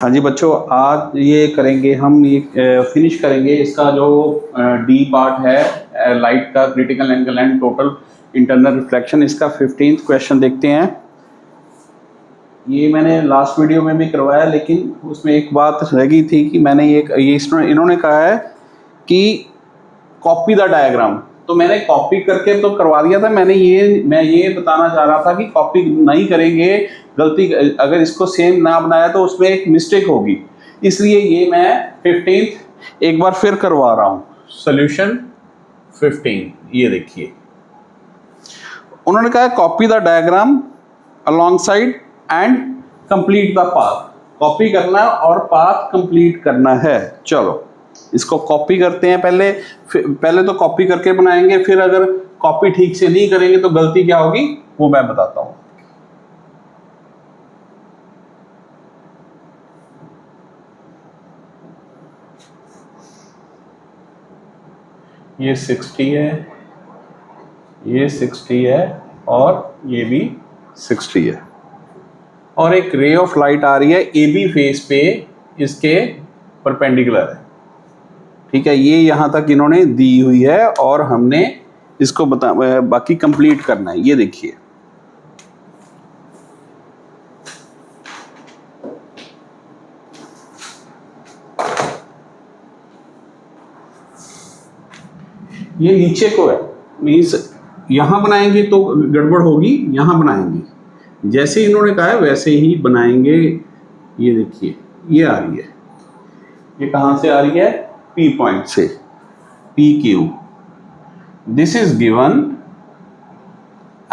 हाँ जी बच्चों, आज ये करेंगे हम ये फिनिश करेंगे इसका जो डी पार्ट है लाइट का, critical angle and total internal reflection. इसका 15th क्वेश्चन देखते हैं। ये मैंने लास्ट वीडियो में भी करवाया, लेकिन उसमें एक बात रह गई थी कि मैंने ये इन्होंने कहा है कि कॉपी द डायग्राम, तो मैंने कॉपी करके तो करवा दिया था। मैं ये बताना चाह रहा था कि कॉपी नहीं करेंगे, गलती अगर इसको सेम ना बनाया तो उसमें एक मिस्टेक होगी, इसलिए ये मैं 15th एक बार फिर करवा रहा हूं। सॉल्यूशन 15, ये देखिए उन्होंने कहा copy the diagram along side and complete the path. Copy करना और पाथ कंप्लीट करना है। चलो इसको कॉपी करते हैं। पहले तो कॉपी करके बनाएंगे, फिर अगर कॉपी ठीक से नहीं करेंगे तो गलती क्या होगी वो मैं बताता हूं। ये 60 है, ये 60 है और ये भी 60 है, और एक रे ऑफ लाइट आ रही है ए बी फेस पे, इसके परपेंडिकुलर है। ठीक है, ये यहां तक इन्होंने दी हुई है और हमने इसको बाकी कंप्लीट करना है। ये देखिए ये नीचे को है, मीन्स यहां बनाएंगे तो गड़बड़ होगी, यहां बनाएंगे जैसे इन्होंने कहा है वैसे ही बनाएंगे। ये देखिए ये आ रही है, ये कहां से आ रही है? पी पॉइंट से, P Q. This is given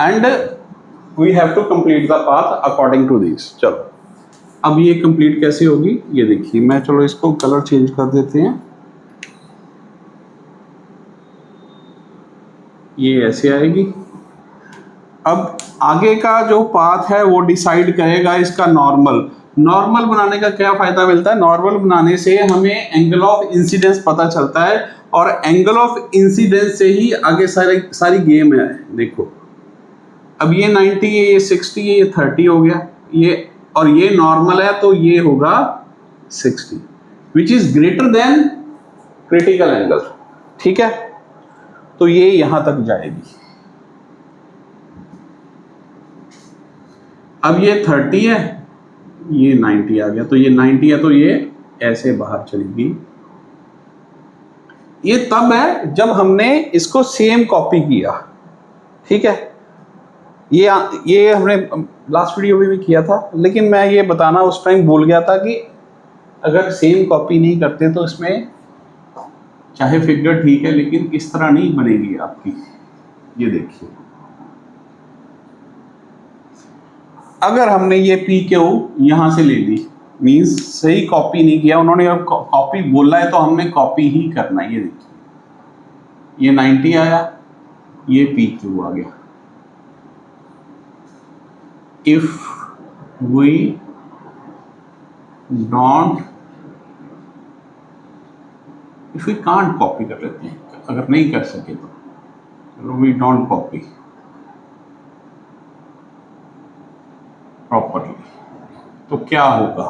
and we have to complete the path according to this. चलो अब ये कंप्लीट कैसे होगी ये देखिए। मैं चलो इसको कलर चेंज कर देते हैं, ये ऐसे आएगी। अब आगे का जो पाथ है वो डिसाइड करेगा इसका नॉर्मल। नॉर्मल बनाने का क्या फायदा मिलता है? नॉर्मल बनाने से हमें एंगल ऑफ इंसिडेंस पता चलता है, और एंगल ऑफ इंसिडेंस से ही आगे सारी गेम है। देखो अब ये 90 है, ये 60 है, ये 30 हो गया, ये और ये नॉर्मल है तो ये होगा 60 which is greater than critical angle. ठीक है, तो ये यहां तक जाएगी। अब ये 30 है, ये 90 आ गया, तो ये 90 है तो ये ऐसे बाहर चलेगी। ये तब है जब हमने इसको सेम कॉपी किया। ठीक है, ये हमने लास्ट वीडियो में भी किया था, लेकिन मैं ये बताना उस टाइम भूल गया था कि अगर सेम कॉपी नहीं करते तो इसमें चाहे फिगर ठीक है लेकिन इस तरह नहीं बनेगी आपकी। ये देखिए अगर हमने ये पी क्यू यहां से ले ली, मींस सही कॉपी नहीं किया उन्होंने, अब कॉपी बोला है तो हमने कॉपी ही करना है। ये देखिए ये 90 आया, ये पी क्यू आ गया। इफ वी कांट कॉपी कर लेते हैं, अगर नहीं कर सके तो वी डोंट कॉपी प्रॉपरली, तो क्या होगा?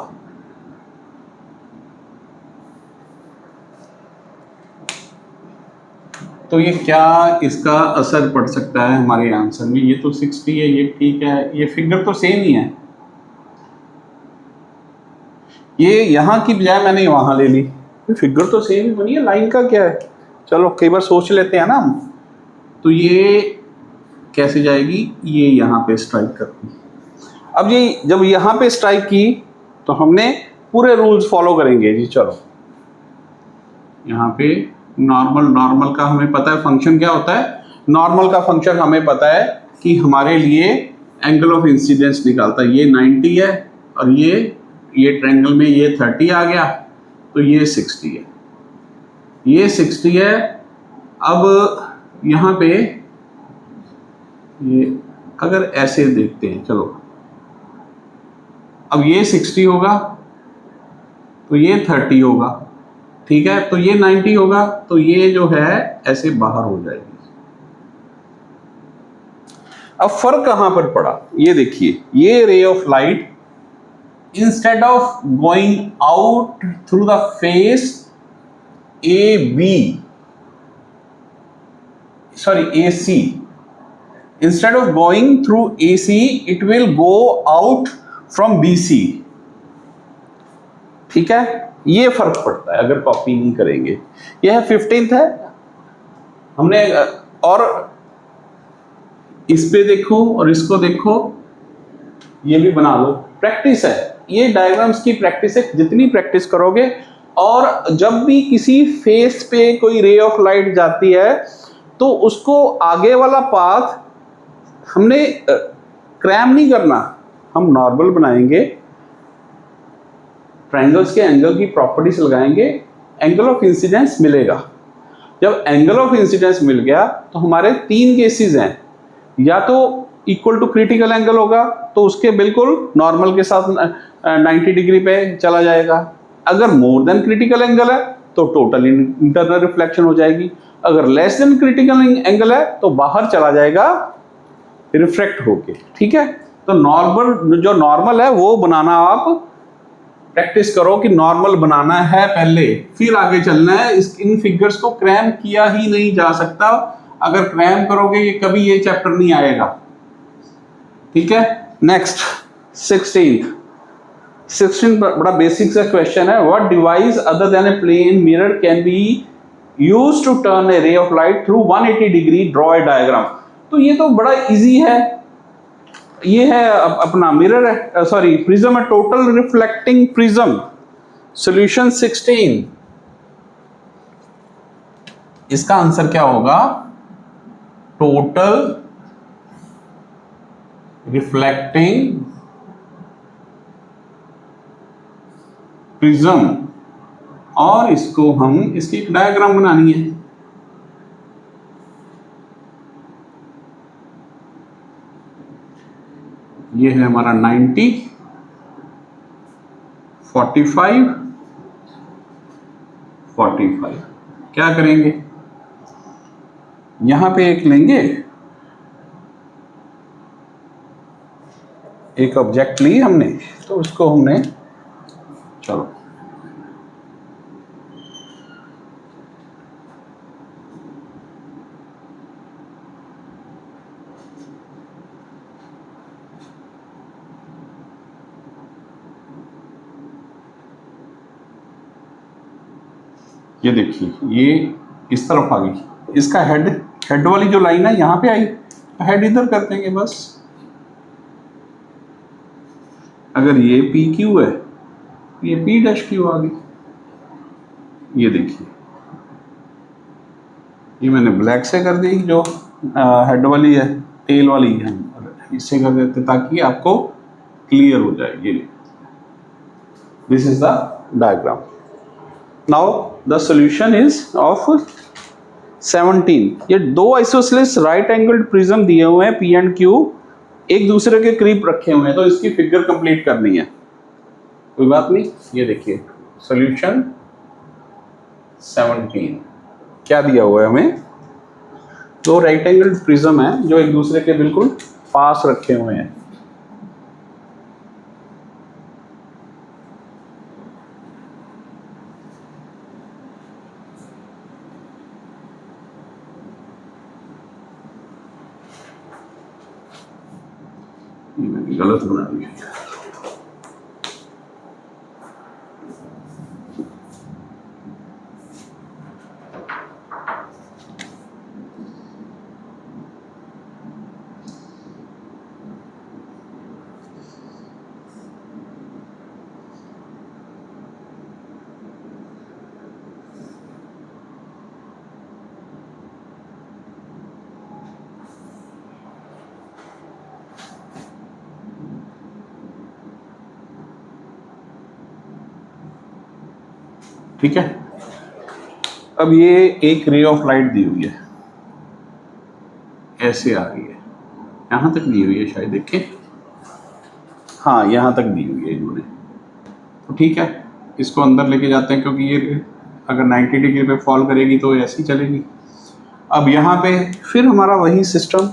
तो ये क्या इसका असर पड़ सकता है हमारे आंसर में? ये तो 60 है, ये ठीक है, ये फिगर तो सेम ही है। ये यहां की बजाय मैंने वहां ले ली, फिगर तो सेम ही बनी है, लाइन का क्या है? चलो कई बार सोच लेते हैं ना हम। तो ये कैसे जाएगी? ये यहाँ पे स्ट्राइक करती। अब ये जब यहाँ पे स्ट्राइक की तो हमने पूरे रूल्स फॉलो करेंगे जी। चलो यहाँ पे नॉर्मल का हमें पता है फंक्शन क्या होता है। नॉर्मल का फंक्शन हमें पता है कि हमारे लिए एंगल ऑफ इंसिडेंस निकालता है। ये 90 है और ये ट्रायंगल में ये 30 आ गया, तो ये 60 है, ये 60 है। अब यहाँ पे ये अगर ऐसे देखते हैं, चलो अब ये 60 होगा तो ये 30 होगा, ठीक है, तो ये 90 होगा तो ये जो है ऐसे बाहर हो जाएगी। अब फर्क कहां पर पड़ा ये देखिए, ये रे of light instead of going out through the face AC, instead of going through AC, it will go out from BC। ठीक है, ये फर्क पड़ता है अगर कॉपी नहीं करेंगे। ये है 15th है हमने, और इस पे देखो और इसको देखो, ये भी बना लो, प्रैक्टिस है, ये डायग्राम्स की प्रैक्टिस है। जितनी प्रैक्टिस करोगे, और जब भी किसी फेस पे कोई रे ऑफ लाइट जाती है तो उसको आगे वाला पाथ हमने क्रैम नहीं करना, हम नॉर्मल बनाएंगे, ट्रायंगल्स के एंगल की प्रॉपर्टीज लगाएंगे, एंगल ऑफ इंसिडेंस मिलेगा। जब एंगल ऑफ इंसिडेंस मिल गया तो हमारे 3 केसेस हैं, या तो इक्वल टू क्रिटिकल एंगल होगा तो उसके बिल्कुल नॉर्मल के साथ 90 डिग्री पे चला जाएगा। अगर मोर देन क्रिटिकल एंगल है तो टोटल इंटरनल रिफ्लेक्शन हो जाएगी। अगर लेस देन क्रिटिकल एंगल है तो बाहर चला जाएगा रिफ्रैक्ट होके। ठीक है, तो नॉर्मल, जो नॉर्मल है वो बनाना, आप प्रैक्टिस करो कि नॉर्मल बनाना है पहले, फिर आगे चलना है। इन फिगर्स को क्रैम किया ही नहीं जा सकता, अगर क्रैम करोगे ये कभी ये चैप्टर नहीं आएगा। ठीक है, नेक्स्ट 16 बड़ा बेसिक सा क्वेश्चन है। What device other than a plane mirror can be used to turn a ray of light through 180 degree, draw a diagram. तो ये तो बड़ा इजी है, ये है अपना मिरर है, सॉरी प्रिज्म है, टोटल रिफ्लेक्टिंग प्रिज्म। सॉल्यूशन 16, इसका आंसर क्या होगा? टोटल रिफ्लेक्टिंग प्रिज्म, और इसको हम, इसकी एक डायग्राम बनानी है। ये है हमारा 90, 45, 45। क्या करेंगे, यहां पे एक लेंगे, एक ऑब्जेक्ट ली हमने, तो उसको हमने, चलो ये देखिए, ये इस तरफ आ गई, इसका हेड वाली जो लाइन है यहां पे आई, हेड इधर कर देंगे बस। अगर ये पी क्यू है, ये पी डैश क्यू आ गई। ये देखिए, ये मैंने ब्लैक से कर दी, जो हेड वाली है, टेल वाली है, इससे कर देते ताकि आपको क्लियर हो जाए। ये this is the diagram. Now the solution is of 17। ये 2 आइसोसेलेस राइट एंगल्ड प्रिज्म दिए हुए हैं, पी एंड क्यू, एक दूसरे के करीब रखे हुए हैं, तो इसकी फिगर कंप्लीट करनी है, कोई बात नहीं। ये देखिए सॉल्यूशन 17, क्या दिया हुआ है हमें? 2 राइट एंगल्ड प्रिज्म है जो एक दूसरे के बिल्कुल पास रखे हुए हैं। मैंने गलत बना दिया। ठीक है, अब ये एक रे ऑफ लाइट दी हुई है, ऐसे आ रही है, यहां तक दी हुई है शायद, देखें, हाँ यहां तक दी हुई है इन्होंने। तो ठीक है, इसको अंदर लेके जाते हैं, क्योंकि ये अगर 90 डिग्री पे फॉल करेगी तो ऐसी चलेगी। अब यहाँ पे फिर हमारा वही सिस्टम,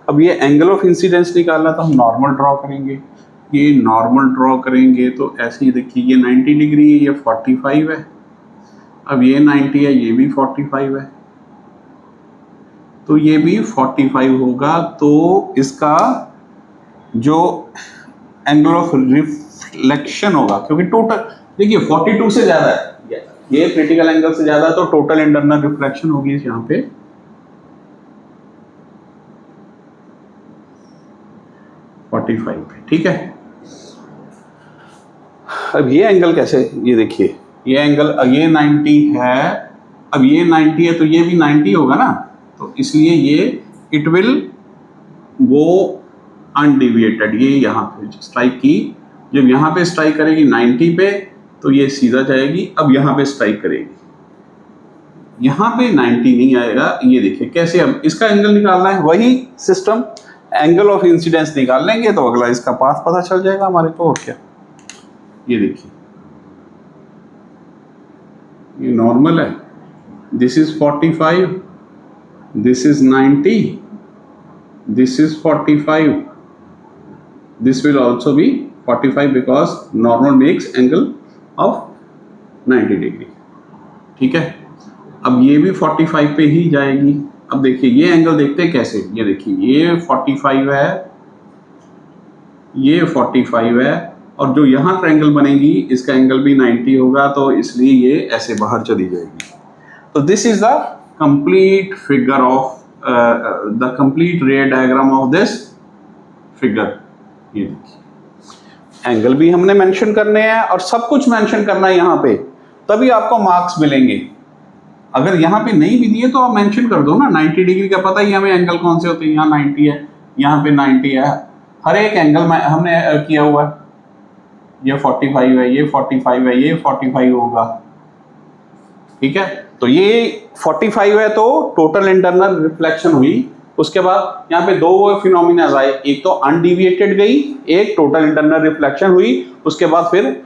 अब ये एंगल ऑफ इंसिडेंस निकालना, तो हम नॉर्मल ड्रॉ करेंगे। ये नॉर्मल ड्रॉ करेंगे तो ऐसे ही देखिए, ये 90 डिग्री है, ये 45 है। अब ये 90 है, ये भी 45 है, तो ये भी 45 होगा। तो इसका जो एंगल ऑफ रिफ्लेक्शन होगा, क्योंकि टोटल देखिए 42 से ज़्यादा है, ये क्रिटिकल एंगल से ज़्यादा है, तो टोटल इंटरनल रिफ्लेक्शन होगी यहाँ पे 45 पे, ठीक है। अब ये एंगल कैसे, ये देखिए ये एंगल, ये 90 है, अब ये 90 है तो ये भी 90 होगा ना, तो इसलिए ये इट विल गो अनडिविएटेड। ये यहाँ पे स्ट्राइक की, जब यहाँ पे स्ट्राइक करेगी 90 पे तो ये सीधा जाएगी। अब यहाँ पे स्ट्राइक करेगी, यहाँ पे 90 नहीं आएगा। ये देखिए कैसे, अब इसका एंगल निकालना है, वही सिस्टम, एंगल ऑफ इंसिडेंस निकाल लेंगे तो अगला इसका पाथ पता चल जाएगा हमारे को, और क्या। ये देखिए ये नॉर्मल है, this is 45, this is 90, this is 45, this will also be 45 because normal makes angle of 90 degree, ठीक है। अब ये भी 45 पे ही जाएगी। अब देखिए ये एंगल देखते हैं कैसे, ये देखिए ये 45 है, ये 45 है, और जो यहाँ ट्रायंगल बनेगी इसका एंगल भी 90 होगा, तो इसलिए ये ऐसे बाहर चली जाएगी। तो this is the complete figure of the complete रे डायग्राम ऑफ दिस फिगर। ये देखिए एंगल भी हमने मेंशन करने हैं और सब कुछ मेंशन करना है यहाँ पे, तभी आपको मार्क्स मिलेंगे। अगर यहाँ पे नहीं भी दिए तो आप मेंशन कर दो ना, 90 डिग्री का पता ही हमें एंगल कौन से होते हैं, यहाँ 90 है, यहाँ पे 90 है, हर एक एंगल में हमने किया हुआ है। ये 45 है, ये 45 है, ये 45 होगा, ठीक है। तो ये 45 है तो टोटल इंटरनल रिफ्लेक्शन हुई। उसके बाद यहाँ पे दो फिनोमिना आए, एक तो अनडिविएटेड गई, एक टोटल इंटरनल रिफ्लेक्शन हुई। उसके बाद फिर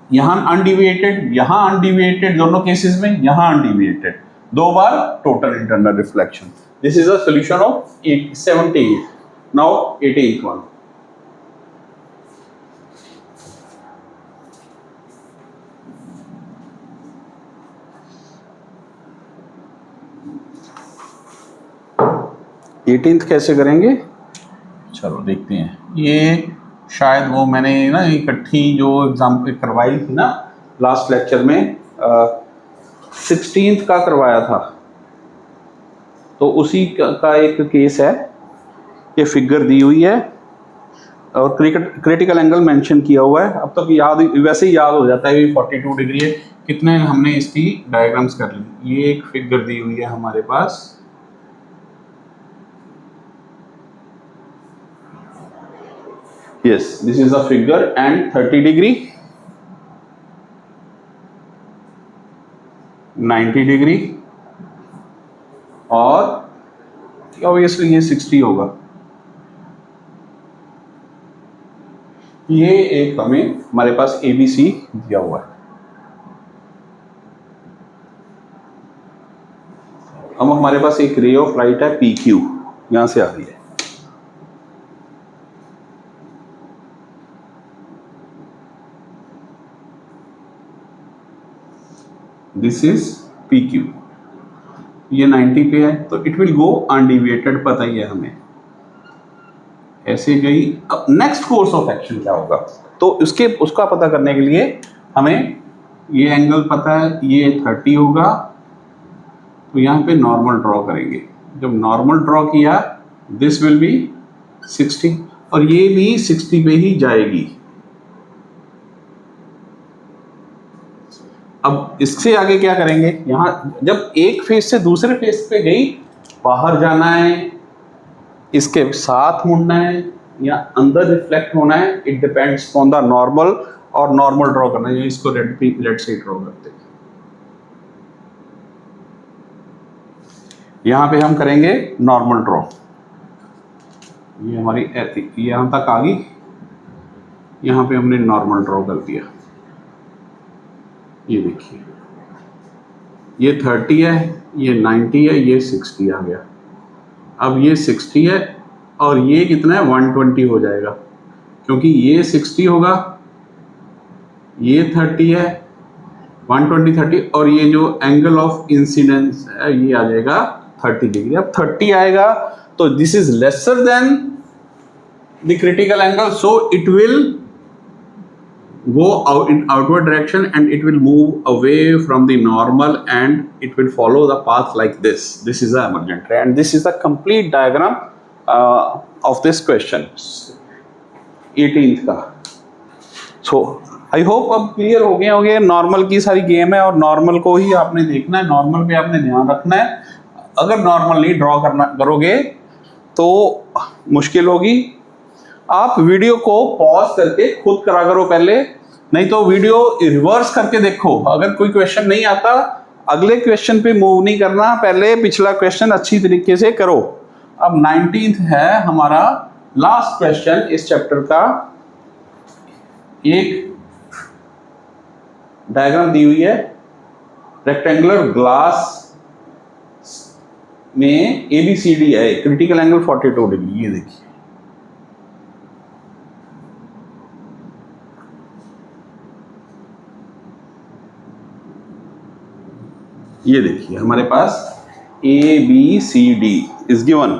यहाँ अनडिविएटेड, यहाँ अनडिविएटेड, दोनों केसेस में यहाँ अनडिविएटेड, दो बार total internal reflection. This is a solution of 78। Now 18th one. कैसे करेंगे, चलो देखते हैं। ये शायद वो मैंने ना इकट्ठी जो एग्जाम पे करवाई थी ना लास्ट लेक्चर में, 16th का करवाया था, तो उसी का एक केस है। ये फिगर दी हुई है और क्रिटिकल एंगल मेंशन किया हुआ है। अब तक याद, वैसे ही याद हो जाता है कि 42 डिग्री है। कितने हमने इसकी डायग्राम्स कर ली। ये एक फिगर दी हुई है हमारे पास, yes, this is a figure and 30 degree, 90 degree, और ऑब्वियसली ये 60 होगा। ये एक हमारे पास ABC दिया हुआ है। अब हमारे पास एक रे ऑफ लाइट है PQ, यहां से आ रही है। दिस इज PQ, ये 90 पे है तो इट विल गो अनडिविएटेड, पता ही है हमें, ऐसे गई। अब नेक्स्ट कोर्स ऑफ एक्शन क्या होगा, तो उसका पता करने के लिए हमें ये एंगल पता है, ये 30 होगा, तो यहाँ पे नॉर्मल ड्रॉ करेंगे। जब नॉर्मल ड्रॉ किया दिस विल बी 60, और ये भी 60 पे ही जाएगी। अब इससे आगे क्या करेंगे, यहाँ जब एक फेस से दूसरे फेस पे गई, बाहर जाना है, इसके साथ मुड़ना है या अंदर रिफ्लेक्ट होना है, it depends on the normal, और नॉर्मल ड्रॉ करना है। इसको रेड से ड्रॉ करते हैं। यहाँ पे हम करेंगे नॉर्मल ड्रॉ। ये हमारी ये यहाँ तक आ गई, यहाँ पे हमने नॉर्मल ड्रॉ कर दिया। ये देखिए ये 30 है, ये 90 है, ये 60 आ गया। अब ये 60 है और ये कितना है 120 हो जाएगा। क्योंकि ये 60 होगा, ये 30 है, 120 30, और ये जो एंगल ऑफ इंसिडेंस है ये आ जाएगा 30 डिग्री। अब 30 आएगा तो this is lesser than the critical angle, so it will go out in outward direction and it will move away from the normal and it will follow the path like this. This is the emergent ray and this is the complete diagram of this question 18th का. So I hope अब clear हो गए होंगे। Normal की सारी game है और normal को ही आपने देखना है, नॉर्मल पे आपने ध्यान रखना है। अगर नॉर्मल नहीं ड्रॉ करोगे तो मुश्किल होगी। आप वीडियो को पॉज करके खुद करा करो पहले, नहीं तो वीडियो रिवर्स करके देखो। अगर कोई क्वेश्चन नहीं आता अगले क्वेश्चन पे मूव नहीं करना, पहले पिछला क्वेश्चन अच्छी तरीके से करो। अब 19th है हमारा लास्ट क्वेश्चन इस चैप्टर का। एक डायग्राम दी हुई है रेक्टेंगुलर ग्लास में ABCD है, क्रिटिकल एंगल 42 डिग्री। ये देखिए, ये देखिए हमारे पास ABCD इज गिवन।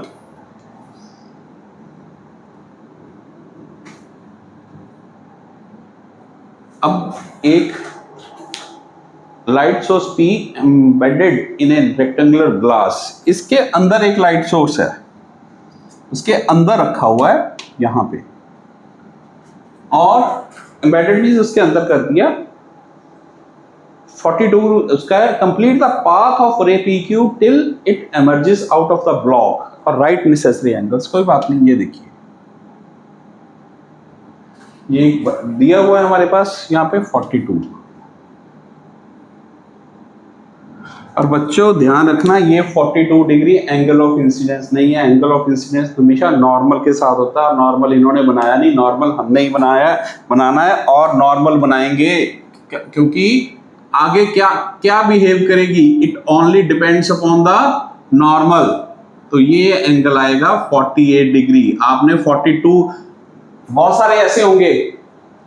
अब एक light source P embedded in A rectangular glass, इसके अंदर एक लाइट सोर्स है, उसके अंदर रखा हुआ है यहां पे, और एम्बेडेड मींस उसके अंदर कर दिया। 42 उसका है, कंप्लीट द पाथ ऑफ रे PQ till it emerges out of the block और राइट नेसेसरी एंगल्स। कोई बात नहीं, ये देखिए ये दिया हुआ है हमारे पास यहाँ पे 42। और बच्चों ध्यान रखना, ये 42 डिग्री एंगल ऑफ इंसिडेंस नहीं है। एंगल ऑफ इंसिडेंस हमेशा नॉर्मल के साथ होता है। नॉर्मल इन्होंने बनाया नहीं, नॉर्मल हमने ही बनाना है और नॉर्मल बनाएंगे, क्योंकि आगे क्या क्या बिहेव करेगी, it only depends upon the normal. तो ये एंगल आएगा 48 डिग्री। आपने 42, बहुत सारे ऐसे होंगे,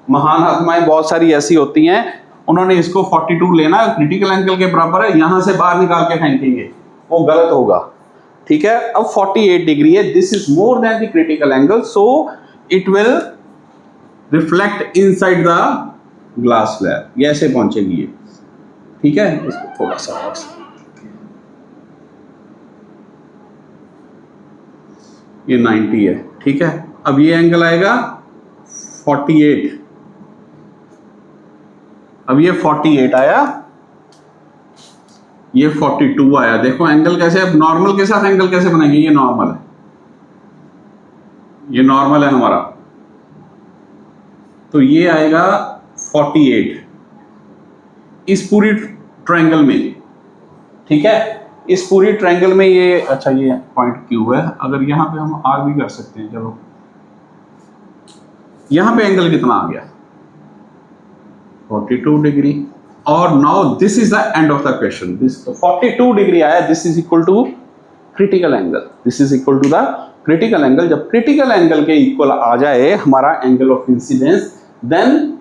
महान आत्माएं बहुत सारी ऐसी होती हैं, उन्होंने इसको 42 लेना क्रिटिकल एंगल के बराबर है, यहां से बाहर निकाल के फेंकेंगे, वो गलत होगा। ठीक है, अब 48 डिग्री है, this is more than the critical angle, so it will reflect inside the glass slab. ये ऐसे पहुंचेगी ये। ठीक है, इसको थोड़ा सा और ये 90 है। ठीक है, अब ये एंगल आएगा 48। अब ये 48 आया, ये 42 आया। देखो एंगल कैसे, अब नॉर्मल के साथ एंगल कैसे बनाएंगे, ये नॉर्मल है, ये नॉर्मल है हमारा, तो ये आएगा 48 इस पूरी ट्रायंगल में। ठीक है, इस पूरी ट्रायंगल में ये, अच्छा ये पॉइंट Q है, अगर यहां पे हम R भी कर सकते हैं। चलो यहां पे एंगल कितना आ गया, 42 डिग्री। और now this is the end of the question. This 42 degree आया, this is equal to critical angle, this is equal to the critical angle. जब क्रिटिकल एंगल के इक्वल आ जाए हमारा angle of incidence, then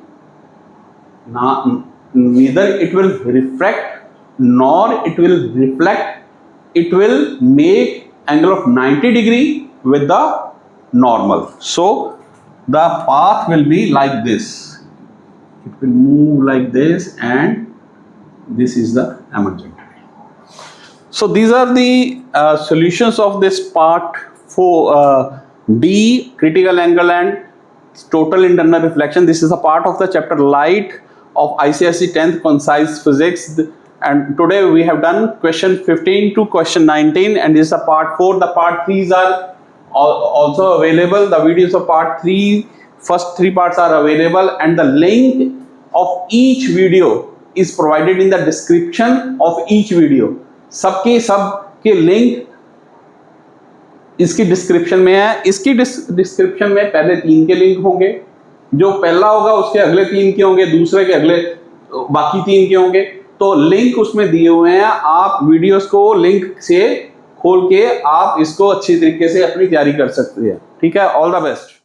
neither it will refract nor it will reflect, it will make angle of 90 degree with the normal. So the path will be like this, it will move like this, and this is the emergent ray. So these are the solutions of this part for D, critical angle and total internal reflection. This is a part of the chapter light of ICSE 10th concise physics, and today we have done question 15 to question 19, and this is a part 4. The part 3s are also available. The videos of part 3, first 3 parts are available, and the link of each video is provided in the description of each video. सबके link इसकी description में है। इसकी description में पहले 3 के link होंगे, जो पहला होगा उसके अगले 3 के होंगे, दूसरे के अगले बाकी 3 के होंगे। तो लिंक उसमें दिए हुए हैं, आप वीडियोस को लिंक से खोल के आप इसको अच्छी तरीके से अपनी तैयारी कर सकते हैं। ठीक है, ऑल द बेस्ट।